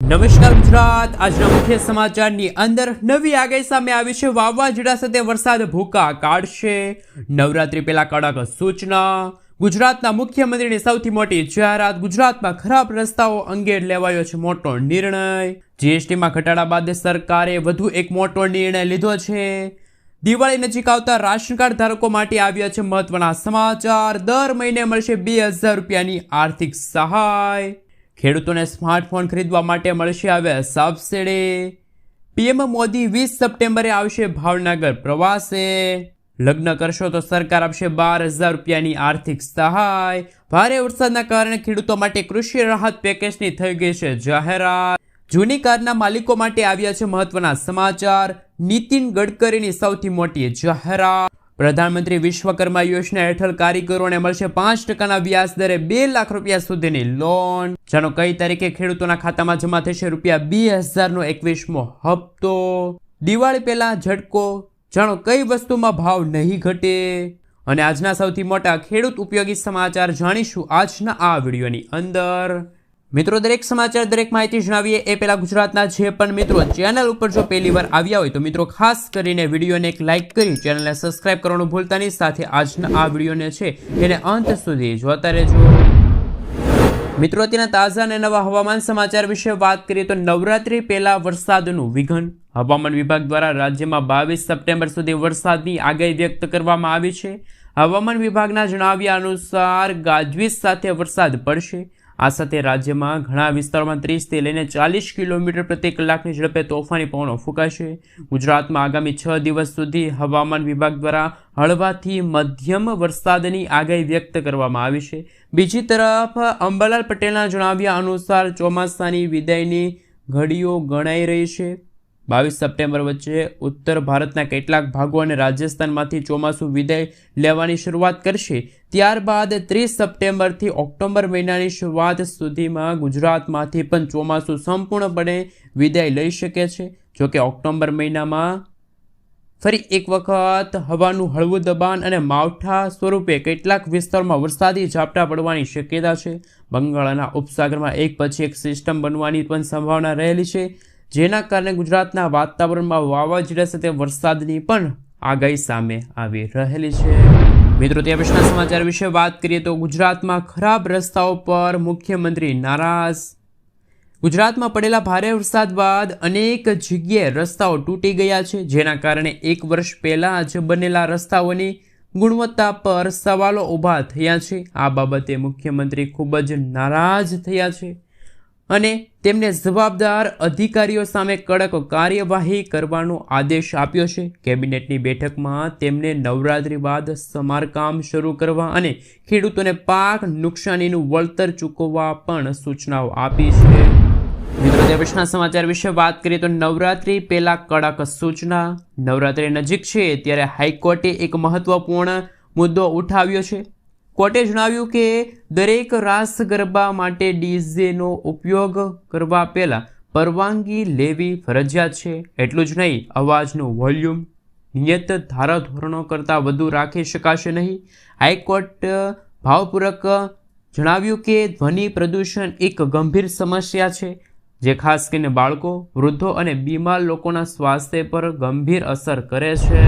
નમસ્કાર ગુજરાત, આજના મુખ્ય સમાચારની અંદર નવી આગાહી સામે આવી છે. વાવાઝોડા સાથે વરસાદ ભૂકા કાઢશે. નવરાત્રી પહેલા કડક સૂચના. ગુજરાતના મુખ્યમંત્રીની સૌથી મોટી જાહેરાત. ગુજરાતમાં ખરાબ રસ્તાઓ અંગે લેવાયો છે મોટો નિર્ણય. જીએસટીમાં ઘટાડા બાદ સરકારે વધુ એક મોટો નિર્ણય લીધો છે. દિવાળી નજીક આવતા રાશન કાર્ડ ધારકો માટે આવ્યા છે મહત્વના સમાચાર. દર મહિને મળશે 2000 રૂપિયાની આર્થિક સહાય. ખેડૂતોને સ્માર્ટફોન ખરીદવા માટે મળશે હવે સબસિડી. પીએમ મોદી 20 સપ્ટેમ્બરે આવશે ભાવનગર પ્રવાસે. લગ્ન કરશો તો સરકાર આપશે 12000 રૂપિયાની આર્થિક સહાય. ભારે વરસાદના કારણે ખેડૂતો માટે કૃષિ રાહત પેકેજની થઈ ગઈ છે જાહેરાત. જૂની કારના માલિકો માટે આવ્યા છે મહત્વના સમાચાર. નીતિન ગડકરીની સૌથી મોટી જાહેરાત. પ્રધાનમંત્રી વિશ્વકર્મા યોજના હેઠળ કારીગરોને મળશે 5% વ્યાજ દરે 2 લાખ રૂપિયા સુધીની લોન. જાણો કઈ તારીખે ખેડૂતોના ખાતામાં જમા થશે રૂપિયા 2000નો 21મો હપ્તો. દિવાળી પહેલા ઝટકો. જાણો કઈ વસ્તુમાં ભાવ નહીં ઘટે. અને આજના સૌથી મોટા ખેડૂત ઉપયોગી સમાચાર જાણીશું આજના આ વિડીયોની અંદર. મિત્રો, દરેક સમાચાર દરેક માહિતી જણાવીએ એ પહેલા ગુજરાતના જે પણ મિત્રો ચેનલ ઉપર જો પહેલી વાર આવ્યા હોય તો મિત્રો ખાસ કરીને વિડીયોને એક લાઇક કરી ચેનલને સબસ્ક્રાઇબ કરવાનું ભૂલતા નહીં. સાથે આજના આ વિડીયોને છે એને અંત સુધી જોતા રહેજો. મિત્રો, અત્યારના તાજા અને નવા હવામાન સમાચાર વિશે વાત કરીએ તો નવરાત્રી પહેલા વરસાદનું વિઘન. હવામાન વિભાગ દ્વારા રાજ્યમાં 22 સપ્ટેમ્બર સુધી વરસાદની આગાહી વ્યક્ત કરવામાં આવી છે. હવામાન વિભાગના જણાવ્યા અનુસાર ગાજવીજ સાથે વરસાદ પડશે. આ સાથે રાજ્યમાં ઘણા વિસ્તારોમાં 30થી લઈને 40 કિલોમીટર પ્રતિ કલાકની ઝડપે તોફાની પવનો ફૂંકાશે. ગુજરાતમાં આગામી 6 દિવસ સુધી હવામાન વિભાગ દ્વારા હળવાથી મધ્યમ વરસાદની આગાહી વ્યક્ત કરવામાં આવી છે. બીજી તરફ અંબાલાલ પટેલના જણાવ્યા અનુસાર ચોમાસાની વિદાયની ઘડીઓ ગણાઈ રહી છે. 22 સપ્ટેમ્બર વચ્ચે ઉત્તર ભારતના કેટલાક ભાગો અને રાજસ્થાનમાંથી ચોમાસું વિદાય લેવાની શરૂઆત કરશે. ત્યારબાદ 30 સપ્ટેમ્બરથી ઓક્ટોબર મહિનાની શરૂઆત સુધીમાં ગુજરાતમાંથી પણ ચોમાસું સંપૂર્ણપણે વિદાય લઈ શકે છે. જોકે ઓક્ટોબર મહિનામાં ફરી એક વખત હવાનું હળવું દબાણ અને માવઠા સ્વરૂપે કેટલાક વિસ્તારોમાં વરસાદી ઝાપટા પડવાની શક્યતા છે. બંગાળના ઉપસાગરમાં એક પછી એક સિસ્ટમ બનવાની પણ સંભાવના રહેલી છે, જેના કારણે ગુજરાતના વાતાવરણમાં વાવાઝોડા સાથે વરસાદની પણ આગાહી સામે આવી રહેલી છે. મિત્રો, ત્યાં પછીના સમાચાર વિશે વાત કરીએ તો ગુજરાતમાં ખરાબ રસ્તાઓ પર મુખ્યમંત્રી નારાજ. ગુજરાતમાં પડેલા ભારે વરસાદ બાદ અનેક જગ્યાએ રસ્તાઓ તૂટી ગયા છે, જેના કારણે 1 વર્ષ પહેલા જ બનેલા રસ્તાઓની ગુણવત્તા પર સવાલો ઊભા થયા છે. આ બાબતે મુખ્યમંત્રી ખૂબ જ નારાજ થયા છે અને તેમને જવાબદાર અધિકારીઓ સામે કડક કાર્યવાહી કરવાનો આદેશ આપ્યો છે. કેબિનેટની બેઠકમાં તેમને નવરાત્રી બાદ સમારકામ શરૂ કરવા અને ખેડૂતોને પાક નુકસાનીનું વળતર ચૂકવવા પણ સૂચનાઓ આપી છે. મિત્રો, તે પછીના સમાચાર વિશે વાત કરીએ તો નવરાત્રી પહેલા કડક સૂચના. નવરાત્રી નજીક છે ત્યારે હાઈકોર્ટે એક મહત્વપૂર્ણ મુદ્દો ઉઠાવ્યો છે. કોર્ટે જણાવ્યું કે દરેક રાસ ગરબા માટે ડીજેનો ઉપયોગ કરવા પહેલાં પરવાનગી લેવી ફરજિયાત છે. એટલું જ નહીં, અવાજનું વોલ્યુમ નિયત ધારાધોરણો કરતાં વધુ રાખી શકાશે નહીં. હાઈકોર્ટ ભાવપૂર્વક જણાવ્યું કે ધ્વનિ પ્રદૂષણ એક ગંભીર સમસ્યા છે, જે ખાસ કરીને બાળકો, વૃદ્ધો અને બીમાર લોકોના સ્વાસ્થ્ય પર ગંભીર અસર કરે છે.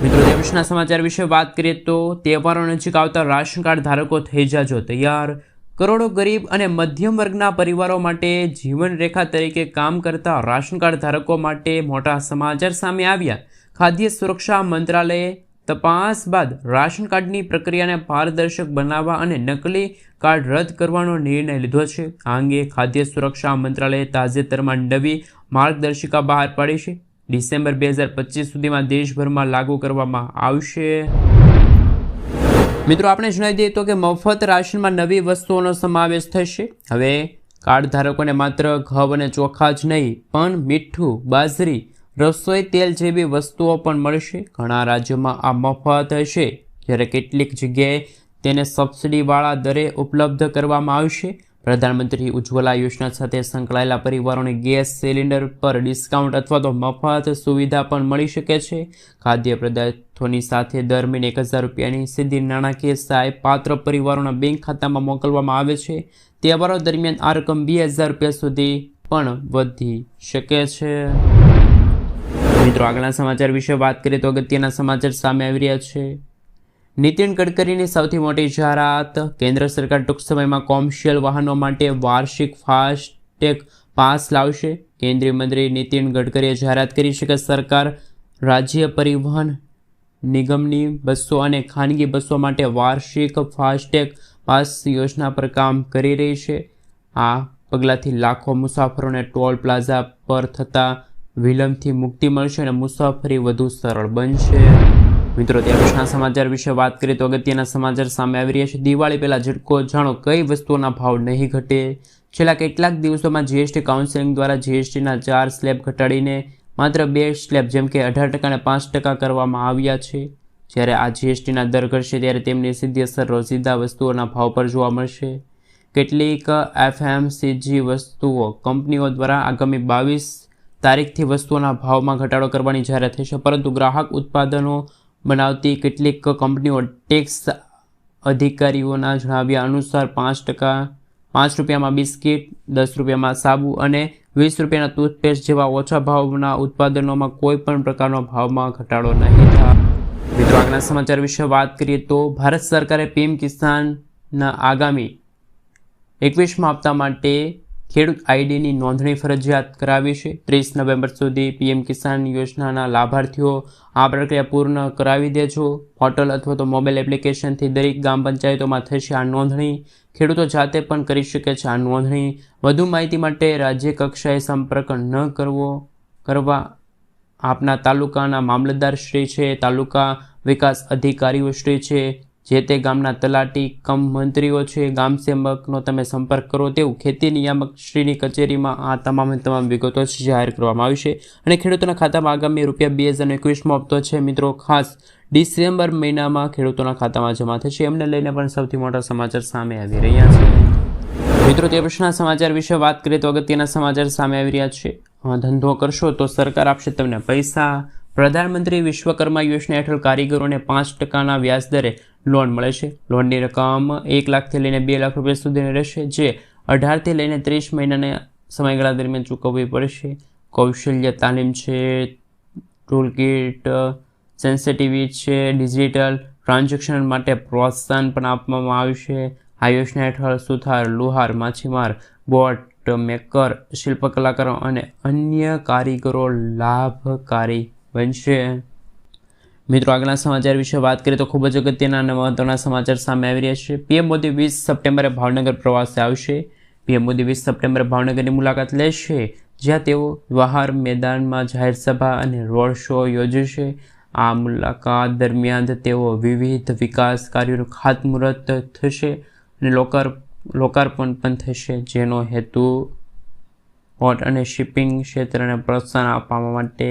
મિત્રો, દેશના સમાચાર વિશે વાત કરીએ તો તહેવારો નજીક આવતા રાશન કાર્ડ ધારકો થઈ જાજો તૈયાર. કરોડો ગરીબ અને મધ્યમ વર્ગના પરિવારો માટે જીવનરેખા તરીકે કામ કરતા રાશન કાર્ડ ધારકો માટે મોટા સમાચાર સામે આવ્યા. ખાદ્ય સુરક્ષા મંત્રાલયે તપાસ બાદ રાશન કાર્ડની પ્રક્રિયાને પારદર્શક બનાવવા અને નકલી કાર્ડ રદ કરવાનો નિર્ણય લીધો છે. આ અંગે ખાદ્ય સુરક્ષા મંત્રાલયે તાજેતરમાં નવી માર્ગદર્શિકા બહાર પાડી છે. ડિસેમ્બર 2025 સુધીમાં દેશભરમાં લાગુ કરવામાં આવશે. મિત્રો, આપણે જણાવી દઈએ તો કે મફત રાશનમાં નવી વસ્તુઓનો સમાવેશ થશે. હવે કાર્ડ ધારકોને માત્ર ઘઉં અને ચોખા જ નહીં પણ મીઠું, બાજરી, રસોઈ તેલ જેવી વસ્તુઓ પણ મળશે. ઘણા રાજ્યોમાં આ મફત હશે, જ્યારે કેટલીક જગ્યાએ તેને સબસિડીવાળા દરે ઉપલબ્ધ કરવામાં આવશે. પ્રધાનમંત્રી ઉજ્જવલા યોજના સાથે સંકળાયેલા પરિવારોને ગેસ સિલિન્ડર પર ડિસ્કાઉન્ટ અથવા તો મફત સુવિધા પણ મળી શકે છે. ખાદ્ય પદાર્થોની સાથે દર મહિને 1000 રૂપિયાની સીધી નાણાકીય સહાય પાત્ર પરિવારોના બેંક ખાતામાં મોકલવામાં આવે છે. તહેવારો દરમિયાન આ રકમ 2000 રૂપિયા સુધી પણ વધી શકે છે। મિત્રો આગળના સમાચાર વિશે વાત કરીએ તો અગત્યના સમાચાર સામે આવી રહ્યા છે। નીતિન ગડકરીની સૌથી મોટી જાહેરાત। કેન્દ્ર સરકાર ટૂંક સમયમાં કોમર્શિયલ વાહનો માટે વાર્ષિક ફાસ્ટેગ પાસ લાવશે। કેન્દ્રીય મંત્રી નીતિન ગડકરીએ જાહેરાત કરી છે કે સરકાર રાજ્ય પરિવહન નિગમની બસો અને ખાનગી બસો માટે વાર્ષિક ફાસ્ટેગ પાસ યોજના પર કામ કરી રહી છે। આ પગલાંથી લાખો મુસાફરોને ટોલ પ્લાઝા પર થતા વિલંબથી મુક્તિ મળશે અને મુસાફરી વધુ સરળ બનશે। મિત્રો ત્યાર પછીના સમાચાર વિશે વાત કરીએ તો અગત્યના સમાચાર સામે આવી રહ્યા છે। દિવાળી પહેલા ઝટકો, જાણો કઈ વસ્તુઓના ભાવ નહીં ઘટે। છેલ્લા કેટલાક દિવસોમાં જીએસટી કાઉન્સિલ દ્વારા જીએસટીના 4 સ્લેબ ઘટાડીને માત્ર 2 સ્લેબ જેમ કે 18% અને 5% કરવામાં આવ્યા છે। જ્યારે આ જીએસટીના દર ઘટશે ત્યારે તેમની સીધી અસર રોજિંદા વસ્તુઓના ભાવ પર જોવા મળશે। કેટલીક એફએમસીજી વસ્તુઓ કંપનીઓ દ્વારા આગામી 22 તારીખથી વસ્તુઓના ભાવમાં ઘટાડો કરવાની જાહેરાત થશે, પરંતુ ગ્રાહક ઉત્પાદનો બનાવતી કેટલીક કંપનીઓ ટેક્સ અધિકારીઓના જણાવ્યા અનુસાર 5%, 5 રૂપિયામાં બિસ્કિટ, 10 રૂપિયામાં સાબુ અને 20 રૂપિયાના ટૂથપેસ્ટ જેવા ઓછા ભાવના ઉત્પાદનોમાં કોઈ પણ પ્રકારનો ભાવમાં ઘટાડો નહીં થાય। મિત્રો આગળના સમાચાર વિશે વાત કરીએ તો ભારત સરકારે પીએમ કિસાનના આગામી 21મા હપ્તા માટે ખેડૂત આઈડીની નોંધણી ફરજિયાત કરાવી છે। 30 નવેમ્બર સુધી પીએમ કિસાન યોજનાના લાભાર્થીઓ આ પ્રક્રિયા પૂર્ણ કરાવી દેજો। પોર્ટલ અથવા તો મોબાઈલ એપ્લિકેશનથી દરેક ગ્રામ પંચાયતોમાં થશે આ નોંધણી। ખેડૂતો જાતે પણ કરી શકે છે આ નોંધણી। વધુ માહિતી માટે રાજ્ય કક્ષાએ સંપર્ક ન કરવા આપના તાલુકાના મામલતદાર શ્રી છે, તાલુકા વિકાસ અધિકારીઓ શ્રી છે, જે તે ગામના તલાટી કમ મંત્રીઓ છે, ગામ સેવકનો તમે સંપર્ક કરો તેવું ખેતી નિયામક શ્રીની કચેરીમાં આ તમામ વિગતો જાહેર કરવામાં આવી છે। અને ખેડૂતોના ખાતામાં આગામી ₹2021મો હપ્તો છે મિત્રો ખાસ ડિસેમ્બર મહિનામાં ખેડૂતોના ખાતામાં જમા થશે। એમને લઈને પણ સૌથી મોટા સમાચાર સામે આવી રહ્યા છે। મિત્રો તે પછીના સમાચાર વિશે વાત કરીએ તો અગત્યના સમાચાર સામે આવી રહ્યા છે। ધંધો કરશો તો સરકાર આપશે તમને પૈસા। પ્રધાનમંત્રી વિશ્વકર્મા યોજના હેઠળ કારીગરોને 5%ના વ્યાજ દરે લોન મળે છે। લોનની રકમ 1 લાખથી લઈને 2 લાખ રૂપિયા સુધીની રહેશે, જે 18થી લઈને 30 મહિનાના સમયગાળા દરમિયાન ચૂકવવી પડશે। કૌશલ્ય તાલીમ છે, ટૂલકિટ, સેન્સિટિવિટી છે, ડિજિટલ ટ્રાન્ઝેક્શન માટે પ્રોત્સાહન પણ આપવામાં આવશે। આ યોજના હેઠળ સુથાર, લુહાર, માછીમાર, બોટ મેકર, શિલ્પકલાકારો અને અન્ય કારીગરો લાભકારી બનશે। મિત્રો આગળના સમાચાર વિશે વાત કરીએ તો ખૂબ જ અગત્યના અને મહત્વના સમાચાર સામે આવી રહ્યા છે। પીએમ મોદી 20 સપ્ટેમ્બરે ભાવનગર પ્રવાસે આવશે। પીએમ મોદી 20 સપ્ટેમ્બરે ભાવનગરની મુલાકાત લેશે, જ્યાં તેઓ જવાહર મેદાનમાં જાહેર સભા અને રોડ શો યોજશે। આ મુલાકાત દરમિયાન તેઓ વિવિધ વિકાસ કાર્યોનું ખાતમુહૂર્ત થશે અને લોકાર્પણ પણ થશે, જેનો હેતુ પોર્ટ અને શિપિંગ ક્ષેત્રને પ્રોત્સાહન આપવા માટે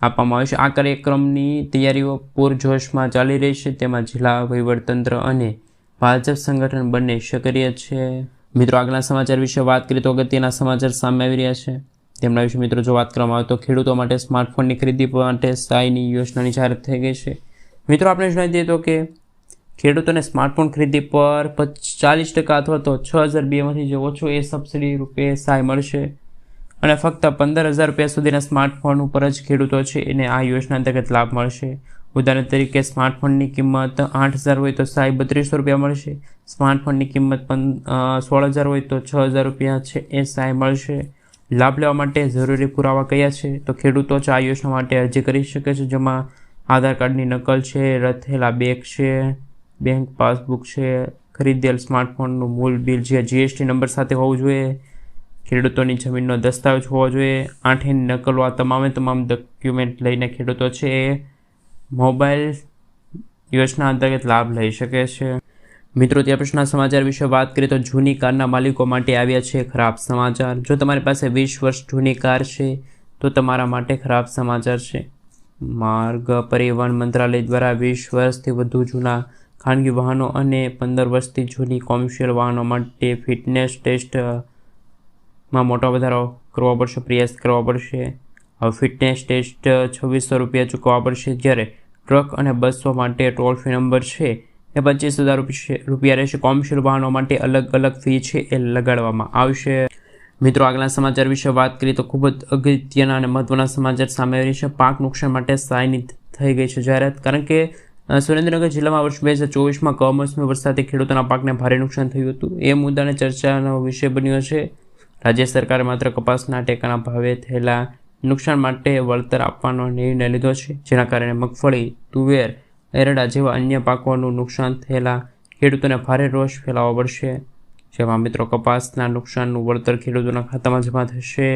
આપવામાં આવશે। આ કાર્યક્રમની તૈયારીઓ પૂરજોશમાં ચાલી રહી છે, તેમાં જિલ્લા વહીવટતંત્ર અને ભાજપ સંગઠન બંને સક્રિય છે। મિત્રો આગળના સમાચાર વિશે વાત કરીએ તો અગત્યના સમાચાર સામે આવી રહ્યા છે। તેમના વિશે મિત્રો જો વાત કરવામાં આવે તો ખેડૂતો માટે સ્માર્ટફોનની ખરીદી માટે સહાયની યોજનાની જાહેરાત થઈ ગઈ છે। મિત્રો આપણે જણાવી દઈએ તો કે ખેડૂતોને સ્માર્ટફોન ખરીદી પર 40% અથવા તો 6002માંથી જે ઓછો એ સબસિડી રૂપે સહાય મળશે અને ફક્ત 15,000 રૂપિયા સુધીના સ્માર્ટફોન ઉપર જ ખેડૂતો છે એને આ યોજના અંતર્ગત લાભ મળશે। ઉદાહરણ તરીકે સ્માર્ટફોનની કિંમત 8,000 હોય તો સહાય 3200 રૂપિયા મળશે। સ્માર્ટફોનની કિંમત 16,000 હોય તો 6,000 રૂપિયા છે એ સહાય મળશે। લાભ લેવા માટે જરૂરી પુરાવા કયા છે તો ખેડૂતો આ યોજના માટે અરજી કરી શકે છે, જેમાં આધાર કાર્ડની નકલ છે, રથેલા બેગ છે, બેંક પાસબુક છે, ખરીદેલ સ્માર્ટફોનનું મૂળ બિલ જે જીએસટી નંબર સાથે હોવું જોઈએ, ખેડૂતોની જમીનનો દસ્તાવેજ હોવો જોઈએ, 8ની નકલો આ તમામ ડોક્યુમેન્ટ લઈને ખેડૂતો છે એ મોબાઈલ યોજના અંતર્ગત લાભ લઈ શકે છે। મિત્રો ત્યાર પછીના સમાચાર વિશે વાત કરીએ તો જૂની કારના માલિકો માટે આવ્યા છે ખરાબ સમાચાર। જો તમારી પાસે 20 વર્ષ જૂની કાર છે તો તમારા માટે ખરાબ સમાચાર છે। માર્ગ પરિવહન મંત્રાલય દ્વારા 20 વર્ષથી વધુ જૂના ખાનગી વાહનો અને 15 વર્ષથી જૂની કોમર્શિયલ વાહનો માટે ફિટનેસ ટેસ્ટમાં મોટો વધારો કરવો પડશે, પ્રયાસ કરવા પડશે। હવે ફિટનેસ ટેસ્ટ 2600 રૂપિયા ચૂકવવા પડશે, જ્યારે ટ્રક અને બસો માટે ટોલ ફ્રી નંબર છે એ 25,000 રૂપિયા રહેશે। કોમર્શિયલ વાહનો માટે અલગ ફી છે એ લગાડવામાં આવશે। મિત્રો આગલા સમાચાર વિશે વાત કરીએ તો ખૂબ જ અગત્યના અને મહત્વના સમાચાર સામે આવી છે. પાક નુકસાન માટે સહાયની થઈ ગઈ છે જાહેરાત. કારણ કે સુરેન્દ્રનગર જિલ્લામાં વર્ષ 2024માં કમોસમી વરસાદથી ખેડૂતોના પાકને ભારે નુકસાન થયું હતું. એ મુદ્દાને ચર્ચાનો વિષય બન્યો છે. રાજ્ય સરકારે માત્ર કપાસના ટેકાના ભાવે થયેલા નુકસાન માટે વળતર આપવાનો નિર્ણય લીધો છે, જેના કારણે મગફળી, તુવેર, એરંડા જેવા અન્ય પાકોનું નુકસાન થયેલા ખેડૂતોને ભારે રોષ ફેલાવવો પડશે. જેમાં મિત્રો કપાસના નુકસાનનું વળતર ખેડૂતોના ખાતામાં જમા થશે,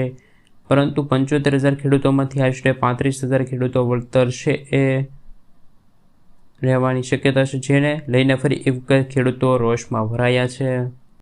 પરંતુ 75,000 ખેડૂતોમાંથી આશરે 35,000 ખેડૂતો વળતર છે એ રહેવાની શક્યતા છે, જેને લઈને ફરી એક વખત ખેડૂતો રોષમાં ભરાયા છે.